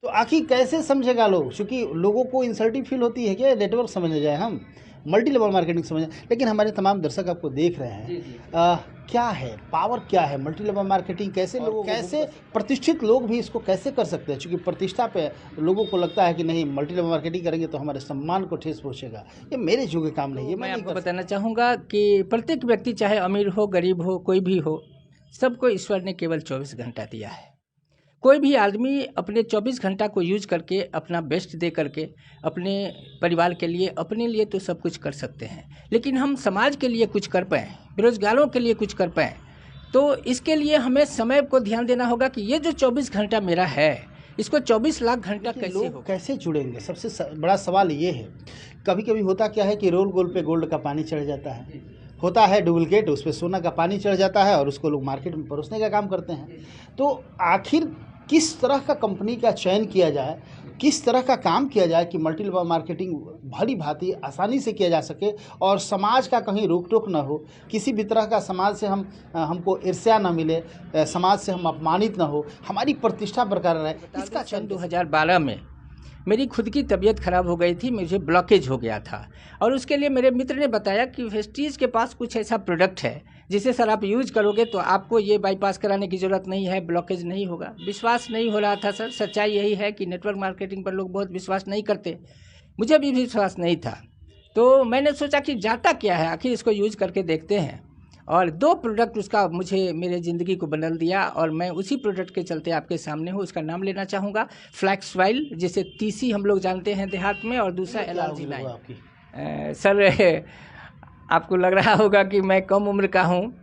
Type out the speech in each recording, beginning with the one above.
तो आखिर कैसे समझेगा लोग? क्योंकि लोगों को इंसल्टिंग फील होती है कि नेटवर्क समझने जाए हम, मल्टी लेवल मार्केटिंग समझें, लेकिन हमारे तमाम दर्शक आपको देख रहे हैं। जी, जी। क्या है पावर, क्या है मल्टी लेवल मार्केटिंग? कैसे और लोगों को कैसे प्रतिष्ठित लोग भी इसको कैसे कर सकते हैं? चूंकि प्रतिष्ठा पे लोगों को लगता है कि नहीं, मल्टी लेवल मार्केटिंग करेंगे तो हमारे सम्मान को ठेस पहुंचेगा, ये मेरे जो के काम नहीं है, मैं नहीं आपको कर बताना चाहूँगा कि प्रत्येक व्यक्ति चाहे अमीर हो, गरीब हो, कोई भी हो, सबको ईश्वर ने केवल 24 घंटा दिया है। कोई भी आदमी अपने 24 घंटा को यूज करके अपना बेस्ट दे करके अपने परिवार के लिए, अपने लिए तो सब कुछ कर सकते हैं, लेकिन हम समाज के लिए कुछ कर पाएँ, बेरोजगारों के लिए कुछ कर पाएँ, तो इसके लिए हमें समय को ध्यान देना होगा कि ये जो 24 घंटा मेरा है, इसको 24 लाख घंटा लेकिन कैसे लोग होगा। कैसे जुड़ेंगे? सबसे बड़ा सवाल ये है। कभी कभी होता क्या है कि रोल गोल पे गोल्ड का पानी चढ़ जाता है, होता है डुप्लीकेट, उस पर सोना का पानी चढ़ जाता है और उसको लोग मार्केट में परोसने का काम करते हैं। तो आखिर किस तरह का कंपनी का चयन किया जाए, किस तरह का काम किया जाए कि मल्टी लेवल मार्केटिंग भली भांति आसानी से किया जा सके और समाज का कहीं रोक टोक न हो, किसी भी तरह का समाज से हमको ईर्ष्या न मिले, समाज से हम अपमानित न हो, हमारी प्रतिष्ठा बरकरार रहे, इसका सन चयन 2012 में मेरी खुद की तबीयत खराब हो गई थी, मुझे ब्लॉकेज हो गया था, और उसके लिए मेरे मित्र ने बताया कि वेस्टीज के पास कुछ ऐसा प्रोडक्ट है जिसे सर आप यूज करोगे तो आपको ये बाईपास कराने की ज़रूरत नहीं है, ब्लॉकेज नहीं होगा। विश्वास नहीं हो रहा था सर, सच्चाई यही है कि नेटवर्क मार्केटिंग पर लोग बहुत विश्वास नहीं करते, मुझे भी विश्वास नहीं था। तो मैंने सोचा कि जाता क्या है, आखिर इसको यूज करके देखते हैं, और 2 प्रोडक्ट उसका मुझे मेरे ज़िंदगी को बदल दिया, और मैं उसी प्रोडक्ट के चलते आपके सामने हूँ। उसका नाम लेना चाहूँगा फ्लैक्स ऑयल, जिसे तीसी हम लोग जानते हैं देहात में, और दूसरा एलर्जी 9। सर आपको लग रहा होगा कि मैं कम उम्र का हूँ,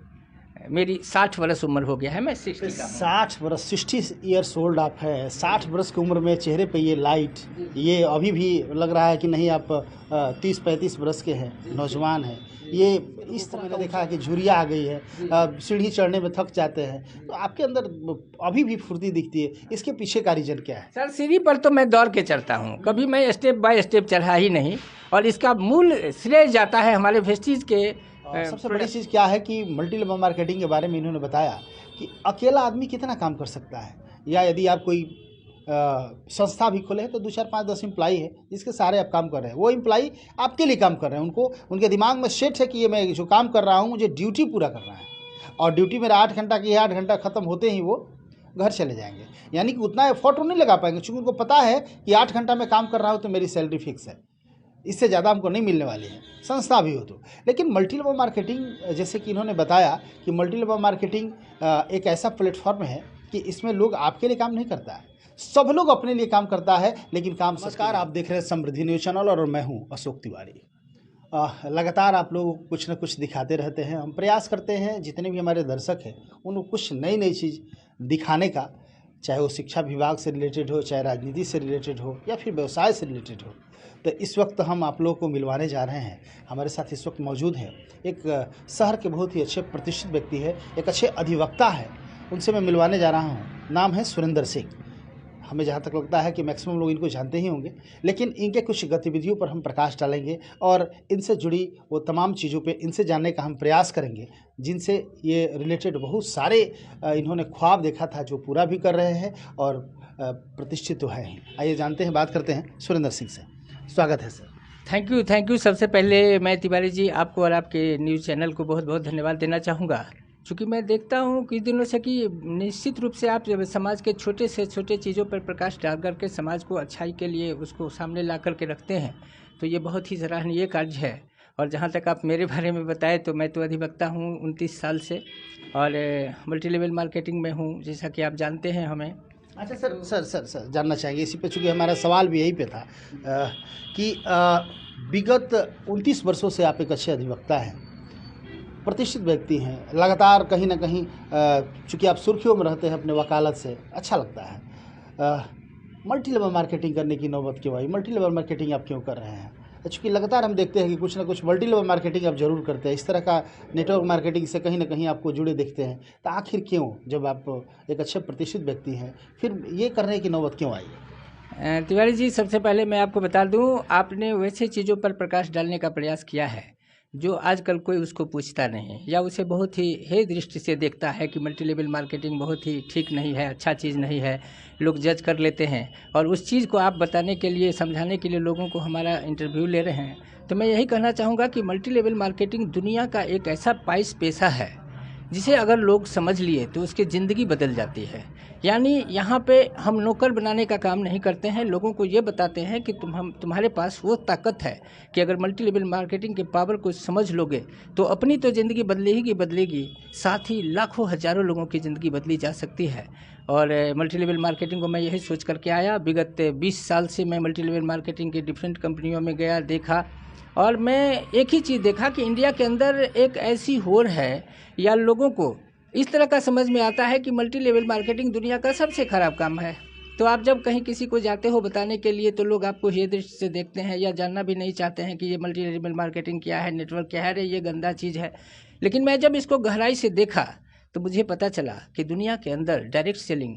मेरी 60 वर्ष उम्र हो गया है, मैं 60 का हूँ। 60 वर्ष, 60 ईयर्स ओल्ड आप हैं। 60 वर्ष की उम्र में चेहरे पे ये लाइट, ये अभी भी लग रहा है कि नहीं आप 30-35 वर्ष के हैं, नौजवान हैं। ये इस तरह मैंने देखा है कि झुर्रियाँ आ गई है, सीढ़ी चढ़ने में थक जाते हैं, तो आपके अंदर अभी भी फुर्ती दिखती है। इसके पीछे का रीजन क्या है? सर सीढ़ी पर तो मैं दौड़ के चढ़ता हूँ, कभी मैं स्टेप बाय स्टेप चढ़ा ही नहीं, और इसका मूल श्रेय जाता है हमारे वेस्टीज के। सबसे बड़ी चीज़ क्या है कि मल्टी लेवल मार्केटिंग के बारे में इन्होंने बताया कि अकेला आदमी कितना काम कर सकता है, या यदि आप कोई संस्था भी खोले हैं तो 2, 4, 5, 10 एम्प्लाई है जिसके सारे आप काम कर रहे हैं, वो एम्प्लाई आपके लिए काम कर रहे हैं, उनको उनके दिमाग में सेट है कि ये मैं जो काम कर रहा हूँ मुझे ड्यूटी पूरा करना है, और ड्यूटी मेरा 8 घंटा की है, 8 घंटा ख़त्म होते ही वो घर चले जाएंगे। यानी कि उतना एफर्ट वो नहीं लगा पाएंगे, क्योंकि उनको पता है कि 8 घंटा में काम कर रहा हूँ तो मेरी सैलरी फिक्स है, इससे ज़्यादा हमको नहीं मिलने वाली है, संस्था भी हो तो। लेकिन मल्टी लेवल मार्केटिंग, जैसे कि इन्होंने बताया कि मल्टी लेवल मार्केटिंग एक ऐसा प्लेटफॉर्म है कि इसमें लोग आपके लिए काम नहीं करता है, सब लोग अपने लिए काम करता है, लेकिन काम। नमस्कार, आप देख रहे हैं समृद्धि न्यूज़ चैनल और मैं हूं अशोक तिवारी। लगातार आप लोग कुछ न कुछ दिखाते रहते हैं, हम प्रयास करते हैं जितने भी हमारे दर्शक हैं उनको कुछ नई नई चीज़ दिखाने का, चाहे वो शिक्षा विभाग से रिलेटेड हो, चाहे राजनीति से रिलेटेड हो, या फिर व्यवसाय से रिलेटेड हो। तो इस वक्त हम आप लोगों को मिलवाने जा रहे हैं। हमारे साथ इस वक्त मौजूद हैं एक शहर के बहुत ही अच्छे प्रतिष्ठित व्यक्ति है, एक अच्छे अधिवक्ता है, उनसे मैं मिलवाने जा रहा हूँ। नाम है सुरेंद्र सिंह। हमें जहाँ तक लगता है कि मैक्सिमम लोग इनको जानते ही होंगे, लेकिन इनके कुछ गतिविधियों पर हम प्रकाश डालेंगे और इनसे जुड़ी वो तमाम चीज़ों पे इनसे जानने का हम प्रयास करेंगे, जिनसे ये रिलेटेड बहुत सारे इन्होंने ख्वाब देखा था जो पूरा भी कर रहे हैं और प्रतिष्ठित तो है ही। आइए जानते हैं, बात करते हैं सुरेंद्र सिंह से। स्वागत है सर। Thank you. सबसे पहले मैं तिवारी जी आपको और आपके न्यूज़ चैनल को बहुत बहुत धन्यवाद देना चाहूँगा, क्योंकि मैं देखता हूँ कुछ दिनों से कि निश्चित रूप से आप जब समाज के छोटे से छोटे चीज़ों पर प्रकाश डाल करके समाज को अच्छाई के लिए उसको सामने ला करके रखते हैं, तो ये बहुत ही सराहनीय कार्य है। और जहाँ तक आप मेरे बारे में बताएं तो मैं तो अधिवक्ता हूँ 29 साल से, और मल्टी लेवल मार्केटिंग में हूँ, जैसा कि आप जानते हैं हमें। अच्छा सर जानना चाहेंगे इसी पे, चूँकि हमारा सवाल भी यही पे था कि विगत 29 वर्षों से आप एक अच्छे अधिवक्ता हैं, प्रतिष्ठित व्यक्ति हैं, लगातार कहीं ना कहीं चूँकि आप सुर्खियों में रहते हैं अपने वकालत से, अच्छा लगता है। मल्टी लेवल मार्केटिंग करने की नौबत क्यों आई? मल्टी लेवल मार्केटिंग आप क्यों कर रहे हैं? चूँकि लगातार हम देखते हैं कि कुछ ना कुछ मल्टी लेवल मार्केटिंग आप ज़रूर करते हैं, इस तरह का नेटवर्क मार्केटिंग से कहीं ना कहीं आपको जुड़े दिखते हैं, तो आखिर क्यों, जब आप एक अच्छे प्रतिष्ठित व्यक्ति हैं, फिर ये करने की नौबत क्यों आई? तिवारी जी, सबसे पहले मैं आपको बता दूं, आपने वैसे चीज़ों पर प्रकाश डालने का प्रयास किया है जो आजकल कोई उसको पूछता नहीं है या उसे बहुत ही हे दृष्टि से देखता है कि मल्टी लेवल मार्केटिंग बहुत ही ठीक नहीं है, अच्छा चीज़ नहीं है, लोग जज कर लेते हैं। और उस चीज़ को आप बताने के लिए, समझाने के लिए लोगों को हमारा इंटरव्यू ले रहे हैं, तो मैं यही कहना चाहूँगा कि मल्टी लेवल मार्केटिंग दुनिया का एक ऐसा पाइस पेशा है जिसे अगर लोग समझ लिए तो उसकी ज़िंदगी बदल जाती है। यानी यहाँ पे हम नौकर बनाने का काम नहीं करते हैं, लोगों को ये बताते हैं कि तुम्हारे पास वो ताकत है कि अगर मल्टी लेवल मार्केटिंग के पावर को समझ लोगे तो अपनी तो ज़िंदगी बदलेगी, साथ ही लाखों हज़ारों लोगों की ज़िंदगी बदली जा सकती है। और मल्टी लेवल मार्केटिंग को मैं यही सोच करके आया। विगत 20 साल से मैं मल्टी लेवल मार्केटिंग की डिफरेंट कंपनियों में गया, देखा, और मैं एक ही चीज़ देखा कि इंडिया के अंदर एक ऐसी होड़ है या लोगों को इस तरह का समझ में आता है कि मल्टी लेवल मार्केटिंग दुनिया का सबसे ख़राब काम है। तो आप जब कहीं किसी को जाते हो बताने के लिए तो लोग आपको ये दृष्टि से देखते हैं या जानना भी नहीं चाहते हैं कि ये मल्टी लेवल मार्केटिंग क्या है, नेटवर्क क्या है, अरे ये गंदा चीज़ है। लेकिन मैं जब इसको गहराई से देखा तो मुझे पता चला कि दुनिया के अंदर direct selling,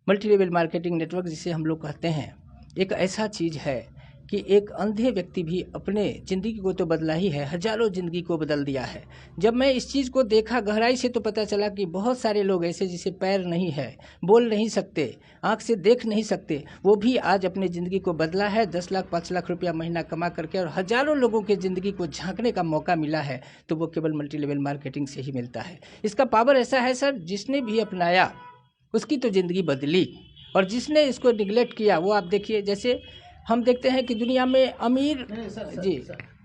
multi level marketing network जिसे हम लोग कहते हैं, एक ऐसा चीज़ है कि एक अंधे व्यक्ति भी अपने ज़िंदगी को तो बदला ही है, हजारों ज़िंदगी को बदल दिया है। जब मैं इस चीज़ को देखा गहराई से तो पता चला कि बहुत सारे लोग ऐसे जिसे पैर नहीं है, बोल नहीं सकते, आँख से देख नहीं सकते, वो भी आज अपनी ज़िंदगी को बदला है। 10 लाख 5 लाख रुपया महीना कमा करके और हजारों लोगों की ज़िंदगी को झांकने का मौका मिला है, तो वो केवल मल्टी लेवल मार्केटिंग से ही मिलता है। इसका पावर ऐसा है सर, जिसने भी अपनाया उसकी तो ज़िंदगी बदली, और जिसने इसको निगलेक्ट किया वो आप देखिए। जैसे हम देखते हैं कि दुनिया में अमीर जी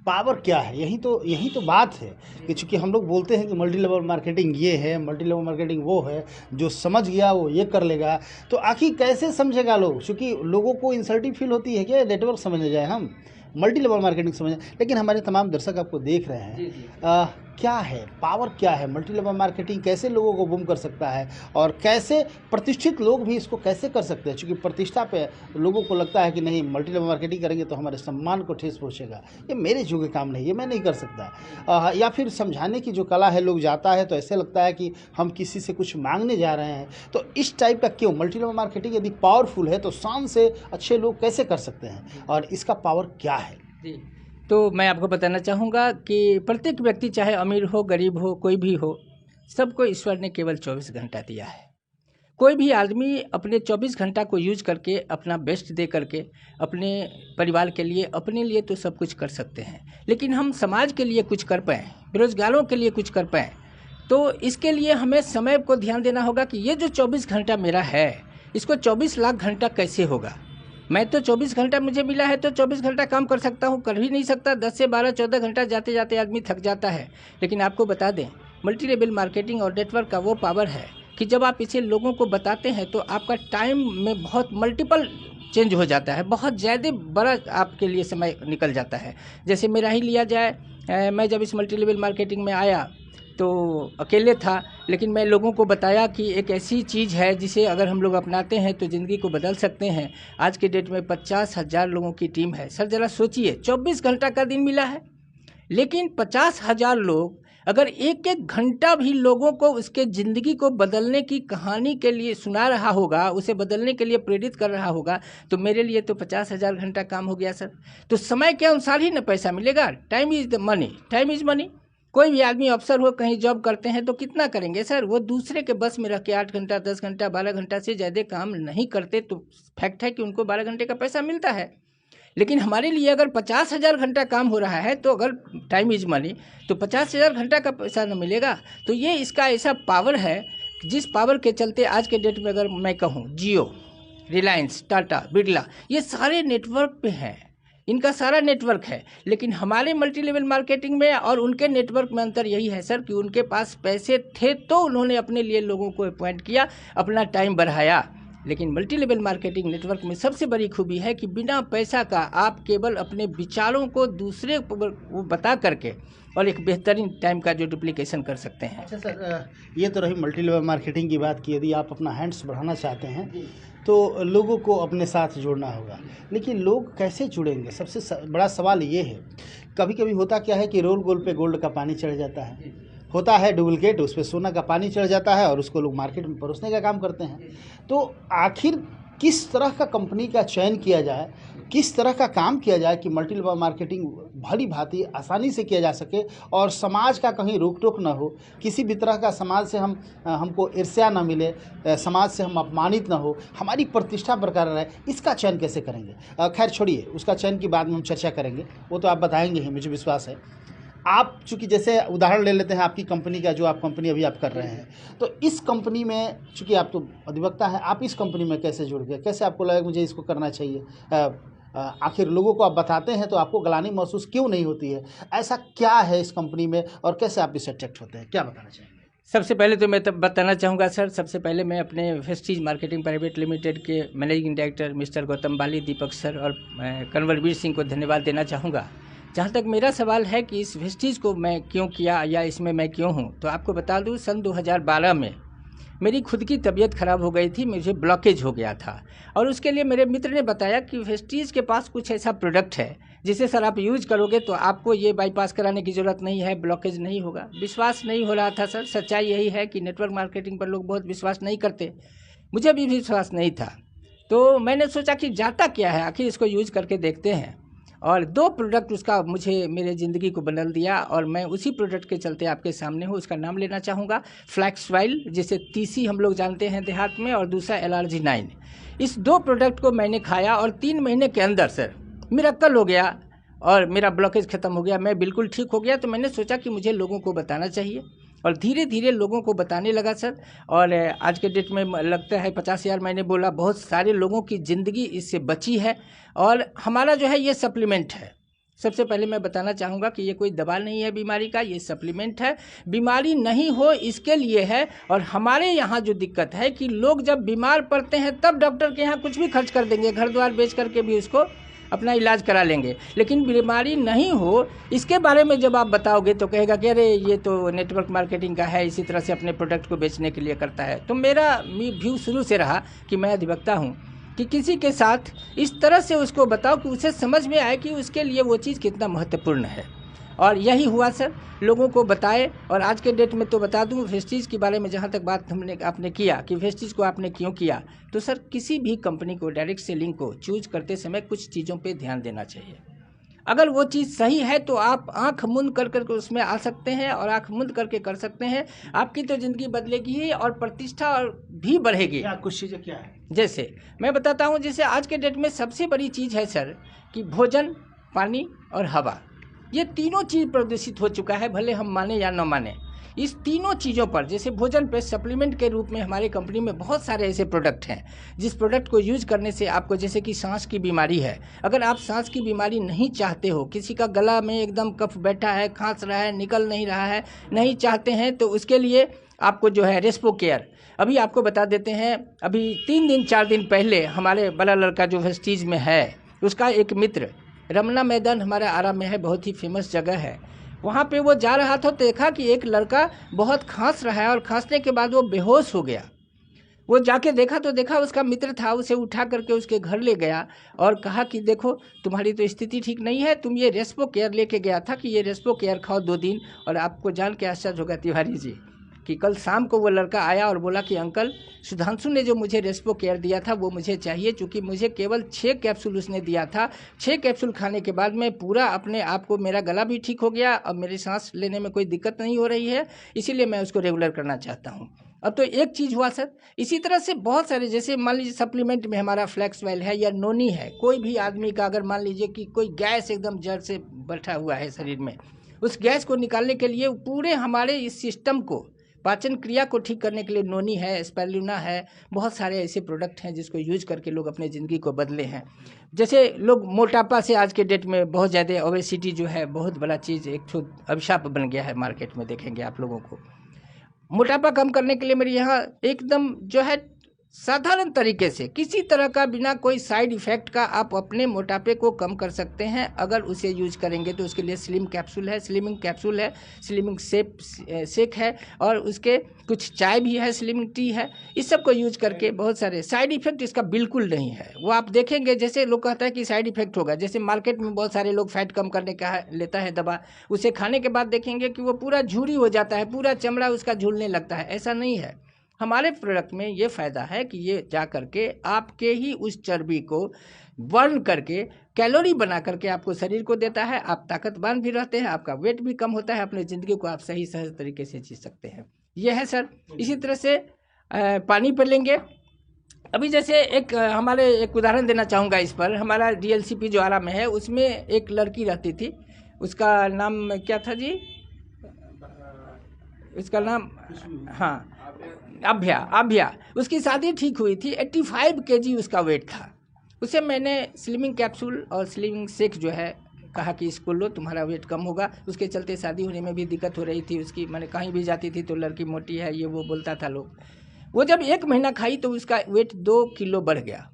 पावर क्या है, यही तो बात है कि चूँकि हम लोग बोलते हैं कि मल्टी लेवल मार्केटिंग ये है, मल्टी लेवल मार्केटिंग वो है, जो समझ गया वो ये कर लेगा, तो आखिर कैसे समझेगा लोग? क्योंकि लोगों को इंसल्टिंग फील होती है कि नेटवर्क समझने जाए, हम मल्टी लेवल मार्केटिंग समझें। लेकिन हमारे तमाम दर्शक आपको देख रहे हैं, क्या है पावर, क्या है मल्टी लेवल मार्केटिंग, कैसे लोगों को बूम कर सकता है और कैसे प्रतिष्ठित लोग भी इसको कैसे कर सकते हैं? क्योंकि प्रतिष्ठा पे लोगों को लगता है कि नहीं, मल्टी लेवल मार्केटिंग करेंगे तो हमारे सम्मान को ठेस पहुंचेगा, ये मेरे जो के काम नहीं, ये मैं नहीं कर सकता। या फिर समझाने की जो कला है, लोग जाता है तो ऐसे लगता है कि हम किसी से कुछ मांगने जा रहे हैं। तो इस टाइप का क्यों? मल्टी लेवल मार्केटिंग यदि पावरफुल है तो शान से अच्छे लोग कैसे कर सकते हैं और इसका पावर क्या है? जी, तो मैं आपको बताना चाहूँगा कि प्रत्येक व्यक्ति, चाहे अमीर हो, गरीब हो, कोई भी हो, सबको ईश्वर ने केवल 24 घंटा दिया है। कोई भी आदमी अपने 24 घंटा को यूज करके, अपना बेस्ट दे करके, अपने परिवार के लिए, अपने लिए तो सब कुछ कर सकते हैं, लेकिन हम समाज के लिए कुछ कर पाएँ, बेरोजगारों के लिए कुछ कर पाएँ, तो इसके लिए हमें समय को ध्यान देना होगा कि ये जो 24 घंटा मेरा है, इसको 24 लाख घंटा कैसे होगा। मैं तो 24 घंटा मुझे मिला है तो 24 घंटा काम कर सकता हूँ, कर ही नहीं सकता। 10 से 12 14 घंटा जाते जाते आदमी थक जाता है। लेकिन आपको बता दें, मल्टी लेवल मार्केटिंग और नेटवर्क का वो पावर है कि जब आप इसे लोगों को बताते हैं तो आपका टाइम में बहुत मल्टीपल चेंज हो जाता है, बहुत ज़्यादा बड़ा आपके लिए समय निकल जाता है। जैसे मेरा ही लिया जाए, मैं जब इस मल्टी लेवल मार्केटिंग में आया तो अकेले था, लेकिन मैं लोगों को बताया कि एक ऐसी चीज़ है जिसे अगर हम लोग अपनाते हैं तो ज़िंदगी को बदल सकते हैं। आज के डेट में 50,000 लोगों की टीम है। सर ज़रा सोचिए, 24 घंटा का दिन मिला है, लेकिन 50,000 लोग अगर एक एक घंटा भी लोगों को उसके ज़िंदगी को बदलने की कहानी के लिए सुना रहा होगा, उसे बदलने के लिए प्रेरित कर रहा होगा, तो मेरे लिए तो 50,000 घंटा काम हो गया सर। तो समय के अनुसार ही ना पैसा मिलेगा। Time is the money, time is money. कोई भी आदमी अफसर हो, कहीं जॉब करते हैं तो कितना करेंगे सर? वो दूसरे के बस में रख के 8 घंटा 10 घंटा 12 घंटा से ज़्यादा काम नहीं करते, तो फैक्ट है कि उनको 12 घंटे का पैसा मिलता है। लेकिन हमारे लिए अगर 50,000 घंटा काम हो रहा है, तो अगर टाइम इज मनी, तो 50,000 घंटा का पैसा न मिलेगा। तो ये इसका ऐसा पावर है, जिस पावर के चलते आज के डेट में अगर मैं कहूँ, जियो, रिलायंस, टाटा, बिरला, ये सारे नेटवर्क पे हैं, इनका सारा नेटवर्क है। लेकिन हमारे मल्टी लेवल मार्केटिंग में और उनके नेटवर्क में अंतर यही है सर कि उनके पास पैसे थे तो उन्होंने अपने लिए लोगों को अपॉइंट किया, अपना टाइम बढ़ाया। लेकिन मल्टी लेवल मार्केटिंग नेटवर्क में सबसे बड़ी खूबी है कि बिना पैसा का आप केवल अपने विचारों को दूसरे को बता करके और एक बेहतरीन टाइम का जो डुप्लीकेशन कर सकते हैं। अच्छा सर, ये तो रही मल्टी लेवल मार्केटिंग की बात की। यदि आप अपना हैंड्स बढ़ाना चाहते हैं तो लोगों को अपने साथ जोड़ना होगा, लेकिन लोग कैसे जुड़ेंगे? सबसे बड़ा सवाल ये है। कभी कभी होता क्या है कि रोल गोल पे गोल्ड का पानी चढ़ जाता है, होता है डुप्लीकेट, उस पर सोना का पानी चढ़ जाता है और उसको लोग मार्केट में परोसने का काम करते हैं। तो आखिर किस तरह का कंपनी का चयन किया जाए, किस तरह का काम किया जाए कि मल्टी लेवल मार्केटिंग भली भांति आसानी से किया जा सके और समाज का कहीं रोक टोक ना हो, किसी भी तरह का समाज से हमको ईर्ष्या ना मिले, समाज से हम अपमानित ना हो, हमारी प्रतिष्ठा बरकरार रहे, इसका चयन कैसे करेंगे? खैर छोड़िए, उसका चयन की बाद में हम चर्चा करेंगे, वो तो आप बताएंगे ही, मुझे विश्वास है। आप चूँकि जैसे उदाहरण ले लेते हैं आपकी कंपनी का, जो आप कंपनी अभी आप कर रहे हैं, तो इस कंपनी में चूँकि आप तो अधिवक्ता हैं, आप इस कंपनी में कैसे जुड़ गए? कैसे आपको लगा मुझे इसको करना चाहिए? आखिर लोगों को आप बताते हैं तो आपको ग्लानि महसूस क्यों नहीं होती है? ऐसा क्या है इस कंपनी में और कैसे आप इससे अट्रैक्ट होते हैं? क्या बताना चाहेंगे? सबसे पहले तो मैं बताना चाहूँगा सर, सबसे पहले मैं अपने वेस्टीज मार्केटिंग प्राइवेट लिमिटेड के मैनेजिंग डायरेक्टर मिस्टर गौतम बाली, दीपक सर और कन्वरवीर सिंह को धन्यवाद देना चाहूँगा। जहाँ तक मेरा सवाल है कि इस वेस्टीज को मैं क्यों किया या इसमें मैं क्यों हूँ, तो आपको बता दूँ सन 2012 में मेरी खुद की तबीयत ख़राब हो गई थी, मुझे ब्लॉकेज हो गया था और उसके लिए मेरे मित्र ने बताया कि वेस्टीज के पास कुछ ऐसा प्रोडक्ट है जिसे सर आप यूज करोगे तो आपको ये बाईपास कराने की ज़रूरत नहीं है, ब्लॉकेज नहीं होगा। विश्वास नहीं हो रहा था सर, सच्चाई यही है कि नेटवर्क मार्केटिंग पर लोग बहुत विश्वास नहीं करते, मुझे भी विश्वास नहीं था। तो मैंने सोचा कि जाता क्या है, आखिर इसको यूज करके देखते हैं। और 2 प्रोडक्ट उसका मुझे मेरे ज़िंदगी को बदल दिया और मैं उसी प्रोडक्ट के चलते आपके सामने हूँ। उसका नाम लेना चाहूँगा फ्लैक्स ऑयल, जिसे तीसी हम लोग जानते हैं देहात में, और दूसरा LRG9। इस 2 प्रोडक्ट को मैंने खाया और 3 महीने के अंदर सर मिरेकल हो गया और मेरा ब्लॉकेज ख़त्म हो गया, मैं बिल्कुल ठीक हो गया। तो मैंने सोचा कि मुझे लोगों को बताना चाहिए और धीरे धीरे लोगों को बताने लगा सर। और आज के डेट में लगता है 50,000 मैंने बोला, बहुत सारे लोगों की ज़िंदगी इससे बची है। और हमारा जो है ये सप्लीमेंट है। सबसे पहले मैं बताना चाहूँगा कि ये कोई दवा नहीं है बीमारी का, ये सप्लीमेंट है। बीमारी नहीं हो इसके लिए है। और हमारे यहाँ जो दिक्कत है कि लोग जब बीमार पड़ते हैं तब डॉक्टर के यहाँ कुछ भी खर्च कर देंगे, घर द्वार बेच करके भी उसको अपना इलाज करा लेंगे, लेकिन बीमारी नहीं हो इसके बारे में जब आप बताओगे तो कहेगा कि अरे ये तो नेटवर्क मार्केटिंग का है, इसी तरह से अपने प्रोडक्ट को बेचने के लिए करता है। तो मेरा व्यू शुरू से रहा कि मैं अधिवक्ता हूँ कि किसी के साथ इस तरह से उसको बताओ कि उसे समझ में आए कि उसके लिए वो चीज़ कितना महत्वपूर्ण है। और यही हुआ सर, लोगों को बताए। और आज के डेट में तो बता दूं वेस्टीज के बारे में, जहां तक बात आपने किया कि वेस्टीज को आपने क्यों किया, तो सर किसी भी कंपनी को डायरेक्ट सेलिंग को चूज करते समय कुछ चीज़ों पे ध्यान देना चाहिए। अगर वो चीज़ सही है तो आप आंख मूंद कर करके उसमें आ सकते हैं और आंख मूंद करके कर सकते हैं, आपकी तो ज़िंदगी बदलेगी ही और प्रतिष्ठा और भी बढ़ेगी। क्या कुछ चीज़ें क्या है? जैसे मैं बताता हूँ, जैसे आज के डेट में सबसे बड़ी चीज़ है सर कि भोजन, पानी और हवा, ये तीनों चीज़ प्रदूषित हो चुका है, भले हम माने या न माने। इस तीनों चीज़ों पर, जैसे भोजन पे सप्लीमेंट के रूप में हमारी कंपनी में बहुत सारे ऐसे प्रोडक्ट हैं जिस प्रोडक्ट को यूज करने से आपको, जैसे कि सांस की बीमारी है, अगर आप सांस की बीमारी नहीं चाहते हो, किसी का गला में एकदम कफ बैठा है, खांस रहा है, निकल नहीं रहा है, नहीं चाहते हैं, तो उसके लिए आपको जो है रेस्पो केयर, अभी आपको बता देते हैं, अभी 3 दिन 4 दिन पहले हमारे बड़ा लड़का जो वेस्टीज में है, उसका एक मित्र, रमना मैदान हमारा आरा में है, बहुत ही फेमस जगह है, वहाँ पे वो जा रहा था तो देखा कि एक लड़का बहुत खांस रहा है और खांसने के बाद वो बेहोश हो गया। वो जाके देखा तो देखा उसका मित्र था, उसे उठा करके उसके घर ले गया और कहा कि देखो तुम्हारी तो स्थिति ठीक नहीं है, तुम ये रेस्पो केयर लेके गया था कि ये रेस्पो केयर खाओ 2 दिन। और आपको जान के आश्चर्य होगा तिवारी जी कि कल शाम को वो लड़का आया और बोला कि अंकल सुधांशु ने जो मुझे रेस्पो केयर दिया था वो मुझे चाहिए, क्योंकि मुझे केवल 6 कैप्सूल उसने दिया था। 6 कैप्सूल खाने के बाद मैं पूरा अपने आप को, मेरा गला भी ठीक हो गया, अब मेरी सांस लेने में कोई दिक्कत नहीं हो रही है, इसीलिए मैं उसको रेगुलर करना चाहता हूँ। अब तो एक चीज़ हुआ सर, इसी तरह से बहुत सारे, जैसे मान लीजिए सप्लीमेंट में हमारा फ्लैक्स ऑयल है या नोनी है, कोई भी आदमी का अगर मान लीजिए कि कोई गैस एकदम जड़ से बैठा हुआ है शरीर में, उस गैस को निकालने के लिए पूरे हमारे इस सिस्टम को, पाचन क्रिया को ठीक करने के लिए नोनी है, स्पाइरुलिना है, बहुत सारे ऐसे प्रोडक्ट हैं जिसको यूज करके लोग अपने ज़िंदगी को बदले हैं। जैसे लोग मोटापा से, आज के डेट में बहुत ज़्यादा ओबेसिटी जो है बहुत बड़ा चीज़, एक तो अभिशाप बन गया है मार्केट में, देखेंगे आप लोगों को। मोटापा कम करने के लिए मेरे यहाँ एकदम जो है साधारण तरीके से, किसी तरह का, बिना कोई साइड इफ़ेक्ट का आप अपने मोटापे को कम कर सकते हैं अगर उसे यूज करेंगे तो। उसके लिए स्लिम कैप्सूल है, स्लिमिंग कैप्सूल है, स्लिमिंग शेक है, और उसके कुछ चाय भी है, स्लिमिंग टी है। इस सब को यूज करके बहुत सारे साइड इफ़ेक्ट इसका बिल्कुल नहीं है। वो आप देखेंगे, जैसे लोग कहता है कि साइड इफ़ेक्ट होगा, जैसे मार्केट में बहुत सारे लोग फैट कम करने का लेता है दवा, उसे खाने के बाद देखेंगे कि वो पूरा झुर्री हो जाता है, पूरा चमड़ा उसका झूलने लगता है। ऐसा नहीं है। हमारे प्रोडक्ट में ये फ़ायदा है कि ये जा करके आपके ही उस चर्बी को बर्न करके कैलोरी बना करके आपको शरीर को देता है। आप ताकतवान भी रहते हैं, आपका वेट भी कम होता है, अपने ज़िंदगी को आप सही सहज तरीके से जी सकते हैं। ये है सर। इसी तरह से पानी पर लेंगे। अभी जैसे हमारे एक उदाहरण देना चाहूँगा इस पर। हमारा DLCP जो आरा में है, उसमें एक लड़की रहती थी, उसका नाम क्या था जी? उसका नाम, हाँ, अभ्या। उसकी शादी ठीक हुई थी, 85 kg उसका वेट था। उसे मैंने स्लिमिंग कैप्सूल और स्लिमिंग शेक जो है कहा कि इसको लो, तुम्हारा वेट कम होगा। उसके चलते शादी होने में भी दिक्कत हो रही थी उसकी। मैंने कहीं भी जाती थी तो लड़की मोटी है, ये वो बोलता था लोग। वो जब 1 महीना खाई तो उसका वेट 2 किलो बढ़ गया।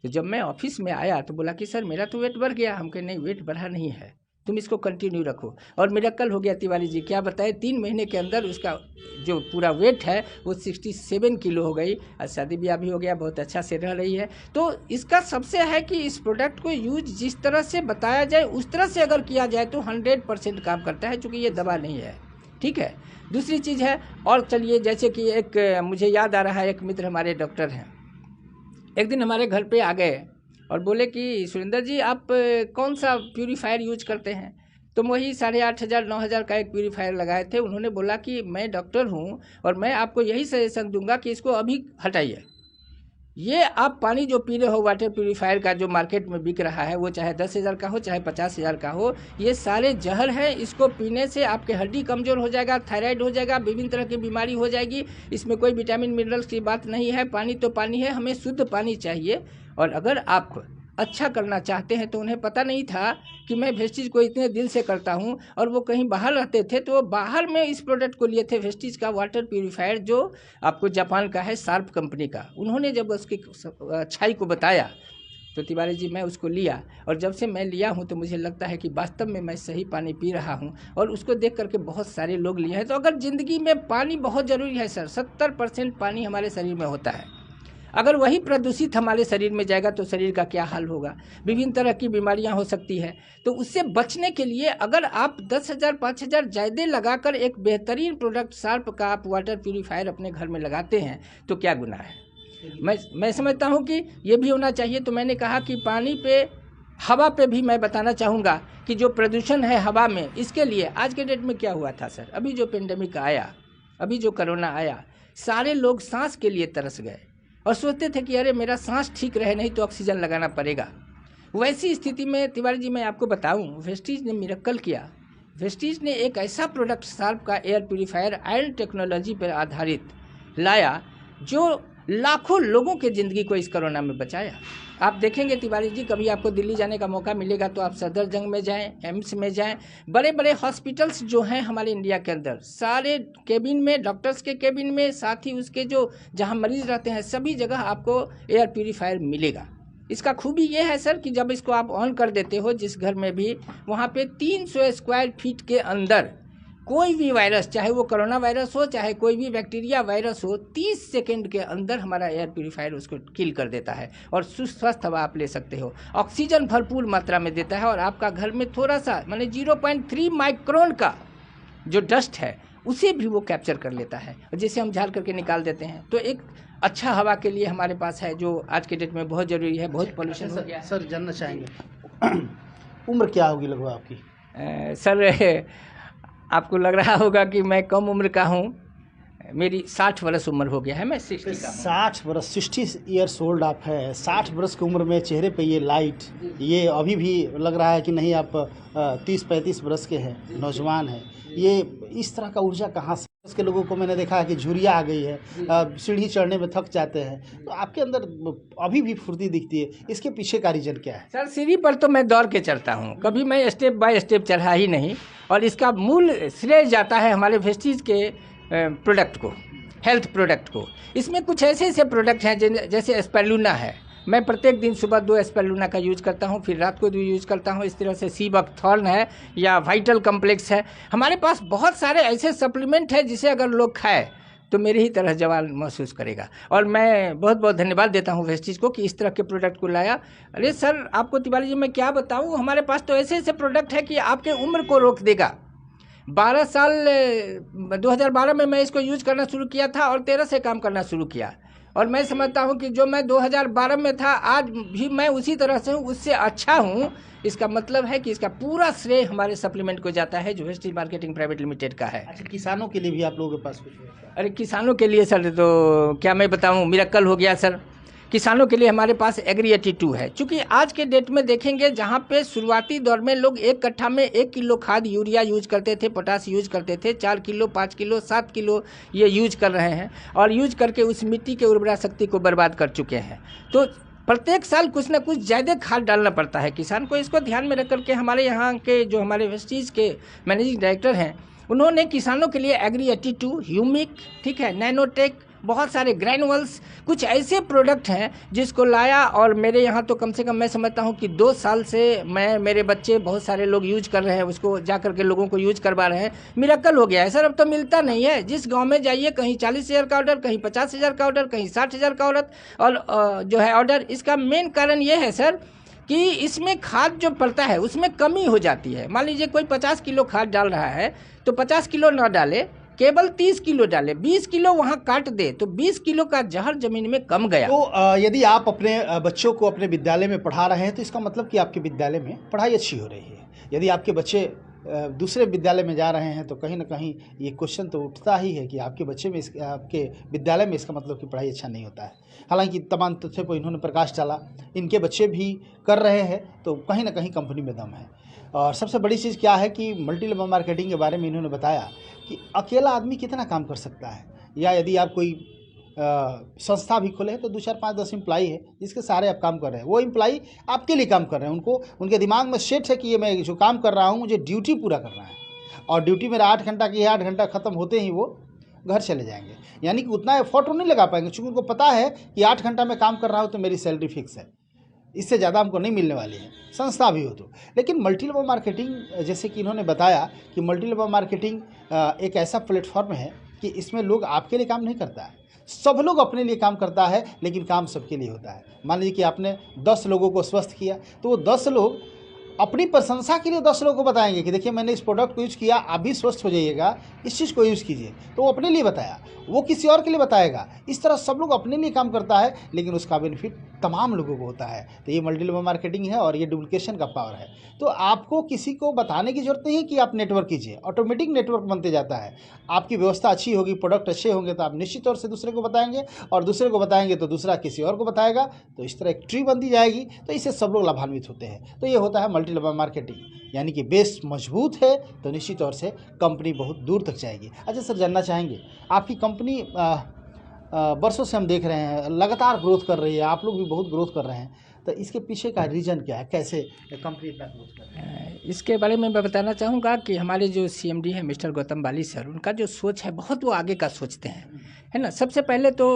तो जब मैं ऑफिस में आया तो बोला कि सर मेरा तो वेट बढ़ गया। हम कहे नहीं, वेट बढ़ा नहीं है, तुम इसको कंटिन्यू रखो। और मिरेकल हो गया तिवारी जी। क्या बताए, 3 महीने के अंदर उसका जो पूरा वेट है वो 67 किलो हो गई। और शादी ब्याह भी हो गया, बहुत अच्छा से रह रही है। तो इसका सबसे है कि इस प्रोडक्ट को यूज जिस तरह से बताया जाए उस तरह से अगर किया जाए तो 100% काम करता है, चूँकि ये दवा नहीं है। ठीक है। दूसरी चीज़ है, और चलिए, जैसे कि एक मुझे याद आ रहा है, एक मित्र हमारे डॉक्टर हैं, एक दिन हमारे घर पे आ गए और बोले कि सुरेंद्र जी आप कौन सा प्यूरीफायर यूज करते हैं? तो वही 8,500 9,000 का एक प्यूरीफायर लगाए थे। उन्होंने बोला कि मैं डॉक्टर हूँ और मैं आपको यही सजेशन दूंगा कि इसको अभी हटाइए। ये आप पानी जो पी रहे हो वाटर प्यूरीफायर का जो मार्केट में बिक रहा है, वो चाहे 10,000 का हो चाहे 50,000 का हो, ये सारे जहर हैं। इसको पीने से आपके हड्डी कमज़ोर हो जाएगा, थायराइड हो जाएगा, विभिन्न तरह की बीमारी हो जाएगी। इसमें कोई विटामिन मिनरल्स की बात नहीं है। पानी तो पानी है, हमें शुद्ध पानी चाहिए। और अगर आप अच्छा करना चाहते हैं तो उन्हें पता नहीं था कि मैं वेस्टीज को इतने दिल से करता हूं। और वो कहीं बाहर रहते थे तो वो बाहर में इस प्रोडक्ट को लिए थे, वेस्टीज का वाटर प्यूरीफायर, जो आपको जापान का है, शार्प कंपनी का। उन्होंने जब उसकी अच्छाई को बताया तो तिवारी जी मैं उसको लिया, और जब से मैं लिया हूं तो मुझे लगता है कि वास्तव में मैं सही पानी पी रहा हूं। और उसको देख करके बहुत सारे लोग लिए हैं। तो अगर ज़िंदगी में पानी बहुत ज़रूरी है सर, 70% पानी हमारे शरीर में होता है। अगर वही प्रदूषित हमारे शरीर में जाएगा तो शरीर का क्या हाल होगा, विभिन्न तरह की बीमारियां हो सकती है। तो उससे बचने के लिए अगर आप 10,000 5,000 ज़्यादा लगाकर एक बेहतरीन प्रोडक्ट शार्प का आप वाटर प्यूरीफायर अपने घर में लगाते हैं तो क्या गुनाह है। मैं समझता हूं कि ये भी होना चाहिए। तो मैंने कहा कि पानी पे, हवा पे भी मैं बताना चाहूँगा कि जो प्रदूषण है हवा में, इसके लिए आज के डेट में क्या हुआ था सर, अभी जो पेंडेमिक आया, अभी जो कोरोना आया, सारे लोग सांस के लिए तरस गए और सोचते थे कि अरे मेरा सांस ठीक रहे, नहीं तो ऑक्सीजन लगाना पड़ेगा। वैसी स्थिति में तिवारी जी मैं आपको बताऊं, वेस्टीज ने मिरेकल किया। वेस्टीज ने एक ऐसा प्रोडक्ट शार्प का एयर प्यूरीफायर आयरन टेक्नोलॉजी पर आधारित लाया जो लाखों लोगों के ज़िंदगी को इस कोरोना में बचाया। आप देखेंगे तिवारी जी, कभी आपको दिल्ली जाने का मौका मिलेगा तो आप सफदरजंग में जाएं, एम्स में जाएं, बड़े बड़े हॉस्पिटल्स जो हैं हमारे इंडिया के अंदर, सारे केबिन में, डॉक्टर्स के केबिन में, साथ ही उसके जो जहां मरीज रहते हैं, सभी जगह आपको एयर प्यूरीफायर मिलेगा। इसका खूबी ये है सर कि जब इसको आप ऑन कर देते हो जिस घर में भी, वहाँ पे 300 स्क्वायर फीट के अंदर कोई भी वायरस, चाहे वो कोरोना वायरस हो चाहे कोई भी बैक्टीरिया वायरस हो, 30 सेकंड के अंदर हमारा एयर प्यूरीफायर उसको किल कर देता है और स्वस्थ हवा आप ले सकते हो। ऑक्सीजन भरपूर मात्रा में देता है और आपका घर में थोड़ा सा माने 0.3 माइक्रोन का जो डस्ट है उसे भी वो कैप्चर कर लेता है, जिसे हम झाड़ करके निकाल देते हैं। तो एक अच्छा हवा के लिए हमारे पास है, जो आज के डेट में बहुत ज़रूरी है। बहुत पॉल्यूशन हो गया। सर जानना चाहेंगे उम्र क्या होगी लगभग आपकी? सर आपको लग रहा होगा कि मैं कम उम्र का हूँ, मेरी 60 वर्ष उम्र हो गया है। मैं 60 का हूँ। 60 वर्ष, 60 ईयर्स ओल्ड आप है। 60 वर्ष की उम्र में चेहरे पे ये लाइट, ये अभी भी लग रहा है कि नहीं आप 30-35 वर्ष के हैं, नौजवान हैं। ये इस तरह का ऊर्जा कहाँ से? उसके लोगों को मैंने देखा है कि झुर्रियाँ आ गई है, सीढ़ी चढ़ने में थक जाते हैं, तो आपके अंदर अभी भी फुर्ती दिखती है। इसके पीछे का रीजन क्या है? सर सीढ़ी पर तो मैं दौड़ के चढ़ता हूँ, कभी मैं स्टेप बाय स्टेप चढ़ा ही नहीं। और इसका मूल श्रेय जाता है हमारे वेस्टीज के प्रोडक्ट को, हेल्थ प्रोडक्ट को। इसमें कुछ ऐसे ऐसे प्रोडक्ट हैं जैसे स्पेलुना है, मैं प्रत्येक दिन सुबह 2 स्पेलुना का यूज़ करता हूँ, फिर रात को 2 यूज़ करता हूँ। इस तरह से सी बकथॉर्न है या वाइटल कम्प्लेक्स है। हमारे पास बहुत सारे ऐसे सप्लीमेंट हैं जिसे अगर लोग खाए तो मेरे ही तरह जवान महसूस करेगा। और मैं बहुत बहुत धन्यवाद देता हूँ वेस्टीज को कि इस तरह के प्रोडक्ट को लाया। अरे सर आपको तिवारी जी मैं क्या बताऊँ, हमारे पास तो ऐसे ऐसे प्रोडक्ट है कि आपके उम्र को रोक देगा। 12 साल 2012 में मैं इसको यूज करना शुरू किया था और 13 से काम करना शुरू किया। और मैं समझता हूं कि जो मैं 2012 में था आज भी मैं उसी तरह से हूं, उससे अच्छा हूं। इसका मतलब है कि इसका पूरा श्रेय हमारे सप्लीमेंट को जाता है जो वेस्टीज मार्केटिंग प्राइवेट लिमिटेड का है। अच्छा, किसानों के लिए भी आप लोगों के पास कुछ है? अरे किसानों के लिए सर तो क्या मैं बताऊं, मिरेकल हो गया सर। किसानों के लिए हमारे पास एग्री 82 है। चूँकि आज के डेट में देखेंगे जहाँ पे शुरुआती दौर में लोग एक कट्ठा में 1 किलो खाद यूरिया यूज करते थे, पोटास यूज करते थे, 4 किलो 5 किलो 7 किलो ये यूज कर रहे हैं और यूज करके उस मिट्टी के उर्वरा शक्ति को बर्बाद कर चुके हैं। तो प्रत्येक साल कुछ ना कुछ ज़्यादा खाद डालना पड़ता है किसान को। इसको ध्यान में रख करके हमारे यहाँ के जो हमारे वेस्टीज के मैनेजिंग डायरेक्टर हैं उन्होंने किसानों के लिए एग्री 82, ह्यूमिक, ठीक है, नैनोटेक, बहुत सारे ग्रैनुअल्स, कुछ ऐसे प्रोडक्ट हैं जिसको लाया और मेरे यहाँ तो कम से कम मैं समझता हूँ कि 2 साल से मेरे बच्चे बहुत सारे लोग यूज कर रहे हैं, उसको जा कर के लोगों को यूज करवा रहे हैं। मिरेकल हो गया है सर। अब तो मिलता नहीं है। जिस गांव में जाइए कहीं 40,000 का ऑर्डर, कहीं 50,000 का ऑर्डर, कहीं 60,000 का ऑर्डर और जो है ऑर्डर। इसका मेन कारण ये है सर कि इसमें खाद जो पड़ता है उसमें कमी हो जाती है। मान लीजिए कोई 50 किलो खाद डाल रहा है तो 50 किलो ना डाले, केवल 30 किलो डाले, 20 किलो वहाँ काट दे तो 20 किलो का जहर जमीन में कम गया। तो यदि आप अपने बच्चों को अपने विद्यालय में पढ़ा रहे हैं तो इसका मतलब कि आपके विद्यालय में पढ़ाई अच्छी हो रही है। यदि आपके बच्चे दूसरे विद्यालय में जा रहे हैं तो कहीं ना कहीं ये क्वेश्चन तो उठता ही है कि आपके बच्चे में आपके विद्यालय में इसका मतलब कि पढ़ाई अच्छा नहीं होता है। हालांकि तमाम तथ्यों को इन्होंने प्रकाश डाला, इनके बच्चे भी कर रहे हैं तो कहीं ना कहीं कंपनी में दम है। और सबसे बड़ी चीज़ क्या है कि मल्टी लेवल मार्केटिंग के बारे में इन्होंने बताया कि अकेला आदमी कितना काम कर सकता है, या यदि आप कोई संस्था भी खोले तो 2 4 5 10 एम्प्लाई है जिसके सारे आप काम कर रहे हैं। वो एम्प्लाई आपके लिए काम कर रहे हैं, उनको उनके दिमाग में सेट है कि ये मैं जो काम कर रहा हूँ मुझे ड्यूटी पूरा करना है और ड्यूटी मेरा 8 घंटा की है, 8 घंटा ख़त्म होते ही वो घर चले जाएंगे। यानी कि उतना एफर्ट वो नहीं लगा पाएंगे क्योंकि उनको पता है कि 8 घंटा में काम कर रहा हूँ तो मेरी सैलरी फिक्स है, इससे ज़्यादा हमको नहीं मिलने वाली है, संस्था भी हो तो। लेकिन मल्टी लेवल मार्केटिंग जैसे कि इन्होंने बताया कि मल्टी लेवल मार्केटिंग एक ऐसा प्लेटफॉर्म है कि इसमें लोग आपके लिए काम नहीं करता है, सब लोग अपने लिए काम करता है, लेकिन काम सबके लिए होता है। मान लीजिए कि आपने 10 लोगों को स्वस्थ किया तो वो 10 लोग अपनी प्रशंसा के लिए 10 लोगों को बताएंगे कि देखिए मैंने इस प्रोडक्ट को यूज़ किया, आप भी स्वस्थ हो जाइएगा, इस चीज़ को यूज़ कीजिए। तो वो अपने लिए बताया, वो किसी और के लिए बताएगा। इस तरह सब लोग अपने लिए काम करता है लेकिन उसका बेनिफिट तमाम लोगों को होता है। तो ये मल्टी लेवल मार्केटिंग है और ये डुप्लीकेशन का पावर है। तो आपको किसी को बताने की जरूरत नहीं है कि आप नेटवर्क कीजिए, ऑटोमेटिक नेटवर्क बनते जाता है। आपकी व्यवस्था अच्छी होगी, प्रोडक्ट अच्छे होंगे तो आप निश्चित तौर से दूसरे को बताएंगे और दूसरे को बताएंगे तो दूसरा किसी और को बताएगा, तो इस तरह एक ट्री बनती जाएगी। तो इससे सब लोग लाभान्वित होते हैं। तो ये होता है मल्टी लेवल मार्केटिंग, यानी कि बेस मजबूत है तो निश्चित तौर से कंपनी बहुत दूर तक जाएगी। अच्छा सर, जानना चाहेंगे आपकी कंपनी वर्षों से हम देख रहे हैं लगातार ग्रोथ कर रही है, आप लोग भी बहुत ग्रोथ कर रहे हैं, तो इसके पीछे का रीज़न क्या है, कैसे कंपनी इतना ग्रोथ कर रही है? इसके बारे में मैं बताना चाहूँगा कि हमारे जो CMD है मिस्टर गौतम बाली सर, उनका जो सोच है बहुत वो आगे का सोचते हैं, है ना। सबसे पहले तो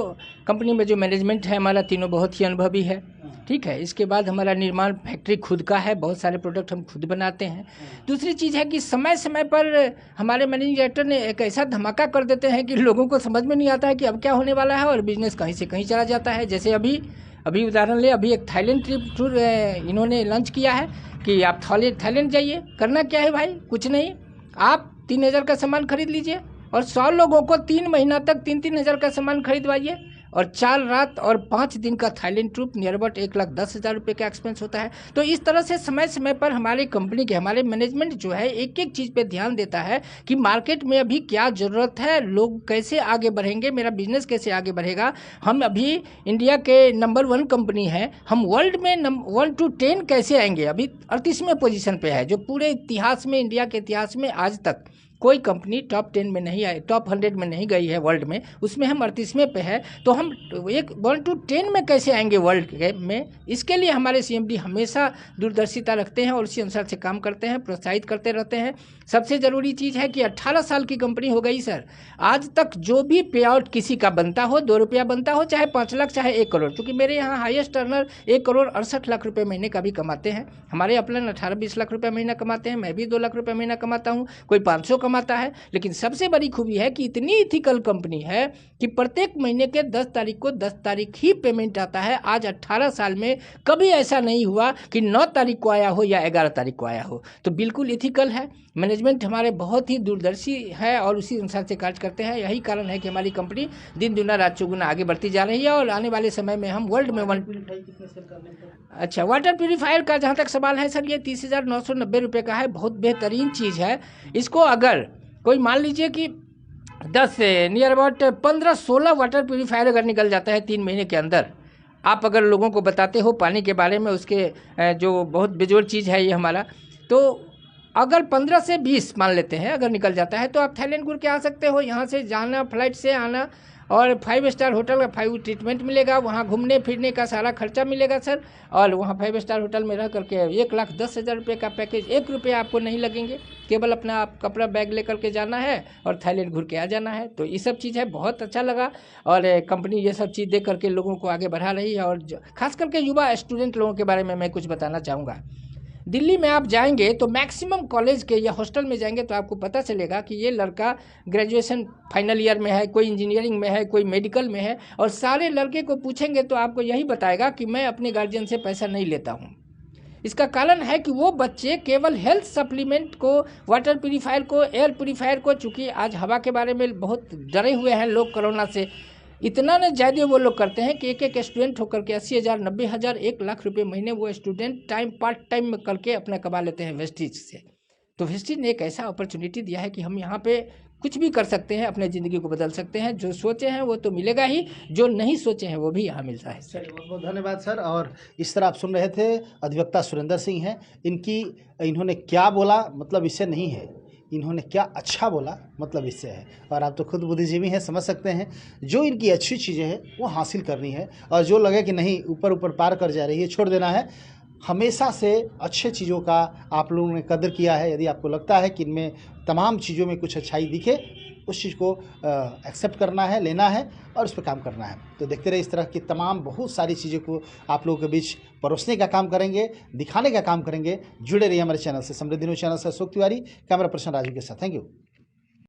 कंपनी में जो मैनेजमेंट है हमारा तीनों बहुत ही अनुभवी है, ठीक है। इसके बाद हमारा निर्माण फैक्ट्री खुद का है, बहुत सारे प्रोडक्ट हम खुद बनाते हैं। दूसरी चीज़ है कि समय समय पर हमारे मैनेजिंग डायरेक्टर ने एक ऐसा धमाका कर देते हैं कि लोगों को समझ में नहीं आता है कि अब क्या होने वाला है और बिजनेस कहीं से कहीं चला जाता है। जैसे अभी उदाहरण ले, अभी एक थाईलैंड ट्रिप टूर इन्होंने लॉन्च किया है कि आप थाईलैंड जाइए। करना क्या है भाई, कुछ नहीं, आप 3,000 का सामान खरीद लीजिए और 100 लोगों को 3 महीना तक 3,000 का सामान खरीदवाइए और 4 रात और 5 दिन का थाईलैंड ट्रिप नियर अबाउट 1,10,000 रुपये का एक्सपेंस होता है। तो इस तरह से समय समय पर हमारी कंपनी के हमारे मैनेजमेंट जो है एक एक चीज़ पे ध्यान देता है कि मार्केट में अभी क्या ज़रूरत है, लोग कैसे आगे बढ़ेंगे, मेरा बिजनेस कैसे आगे बढ़ेगा। हम अभी इंडिया के नंबर 1 कंपनी है, हम वर्ल्ड में 1 to 10 कैसे आएंगे, अभी 38वें पोजीशन पे है, जो पूरे इतिहास में, इंडिया के इतिहास में आज तक कोई कंपनी टॉप 10 में नहीं आई, टॉप 100 में नहीं गई है वर्ल्ड में, उसमें हम 38वें पे है। तो हम 1 to 10 में कैसे आएंगे वर्ल्ड में, इसके लिए हमारे CMD हमेशा दूरदर्शिता रखते हैं और उसी अनुसार से काम करते हैं, प्रोत्साहित करते रहते हैं। सबसे ज़रूरी चीज़ है कि 18 साल की कंपनी हो गई सर, आज तक जो भी पे आउट किसी का बनता हो, 2 रुपया बनता हो, चाहे 5 लाख चाहे 1 करोड़, क्योंकि मेरे यहाँ हाईएस्ट टर्नर 1 करोड़ 68 लाख रुपये महीने का भी कमाते हैं। हमारे अपलन 18-20 लाख रुपये महीना कमाते हैं, मैं भी 2 लाख रुपये महीना कमाता हूँ, कोई 500 कमाता है। लेकिन सबसे बड़ी खूबी है कि इतनी इथिकल कंपनी है कि प्रत्येक महीने के 10 तारीख को 10 तारीख ही पेमेंट आता है। आज 18 साल में कभी ऐसा नहीं हुआ कि 9 तारीख को आया हो या 11 तारीख को आया हो। तो बिल्कुल इथिकल है। मैनेजमेंट हमारे बहुत ही दूरदर्शी है और उसी अनुसार से कार्य करते हैं। यही कारण है कि हमारी कंपनी दिन दुना रात चौगुना आगे बढ़ती जा रही है और आने वाले समय में हम वर्ल्ड में अच्छा, वाटर प्यूरीफायर का जहाँ तक सवाल है सर, ये 30,990 रुपये का है। बहुत बेहतरीन चीज़ है। इसको अगर कोई मान लीजिए कि 10 से नियर अबाउट 15-16 वाटर प्यूरीफायर अगर निकल जाता है 3 महीने के अंदर, आप अगर लोगों को बताते हो पानी के बारे में, उसके जो बहुत बेजोड़ चीज़ है ये हमारा, तो अगर 15 से 20 मान लेते हैं अगर निकल जाता है तो आप थाईलैंड घूर के आ सकते हो। यहाँ से जाना, फ्लाइट से आना और 5 स्टार होटल का 5 ट्रीटमेंट मिलेगा, वहाँ घूमने फिरने का सारा खर्चा मिलेगा सर। और वहाँ 5 स्टार होटल में रह करके 1,10,000 रुपये का पैकेज, 1 रुपया आपको नहीं लगेंगे। केवल अपना आप कपड़ा बैग लेकर के जाना है और थाईलैंड घूर के आ जाना है। तो ये सब चीज़ है, बहुत अच्छा लगा। और कंपनी ये सब चीज़ देख करके लोगों को आगे बढ़ा रही है। और खास करके युवा स्टूडेंट लोगों के बारे में मैं कुछ बताना चाहूँगा। दिल्ली में आप जाएंगे तो मैक्सिमम कॉलेज के या हॉस्टल में जाएंगे तो आपको पता चलेगा कि ये लड़का ग्रेजुएशन फाइनल ईयर में है, कोई इंजीनियरिंग में है, कोई मेडिकल में है। और सारे लड़के को पूछेंगे तो आपको यही बताएगा कि मैं अपने गार्जियन से पैसा नहीं लेता हूँ। इसका कारण है कि वो बच्चे केवल हेल्थ सप्लीमेंट को, वाटर प्यूरीफायर को, एयर प्यूरीफायर को, चूँकि आज हवा के बारे में बहुत डरे हुए हैं लोग कोरोना से, इतना न ज़्यादा वो लोग करते हैं कि एक स्टूडेंट होकर के 80,000, 90,000, 1,00,000 रुपये महीने वो स्टूडेंट पार्ट टाइम में करके अपना कमा लेते हैं वेस्टिज से। तो वेस्टिज ने एक ऐसा अपॉर्चुनिटी दिया है कि हम यहाँ पे कुछ भी कर सकते हैं, अपने ज़िंदगी को बदल सकते हैं। जो सोचे हैं वो तो मिलेगा ही, जो नहीं सोचे हैं वो भी यहाँ मिलता है। चलिए, बहुत बहुत धन्यवाद सर। और इस तरह आप सुन रहे थे, अधिवक्ता सुरेंद्र सिंह हैं। इन्होंने क्या बोला मतलब इससे नहीं है, इन्होंने क्या अच्छा बोला मतलब इससे है। और आप तो खुद बुद्धिजीवी हैं, समझ सकते हैं। जो इनकी अच्छी चीज़ें हैं वो हासिल करनी है, और जो लगे कि नहीं ऊपर ऊपर पार कर जा रही है, छोड़ देना है। हमेशा से अच्छे चीज़ों का आप लोगों ने कदर किया है। यदि आपको लगता है कि इनमें तमाम चीज़ों में कुछ अच्छाई दिखे, उस चीज़ को एक्सेप्ट करना है, लेना है और उस पर काम करना है। तो देखते रहे, इस तरह की तमाम बहुत सारी चीज़ों को आप लोगों के बीच परोसने का काम करेंगे, दिखाने का काम करेंगे। जुड़े रहिए हमारे चैनल से। समृद्धि न्यूज़ चैनल से अशोक तिवारी, कैमरा पर्सन राजू के साथ। Thank you.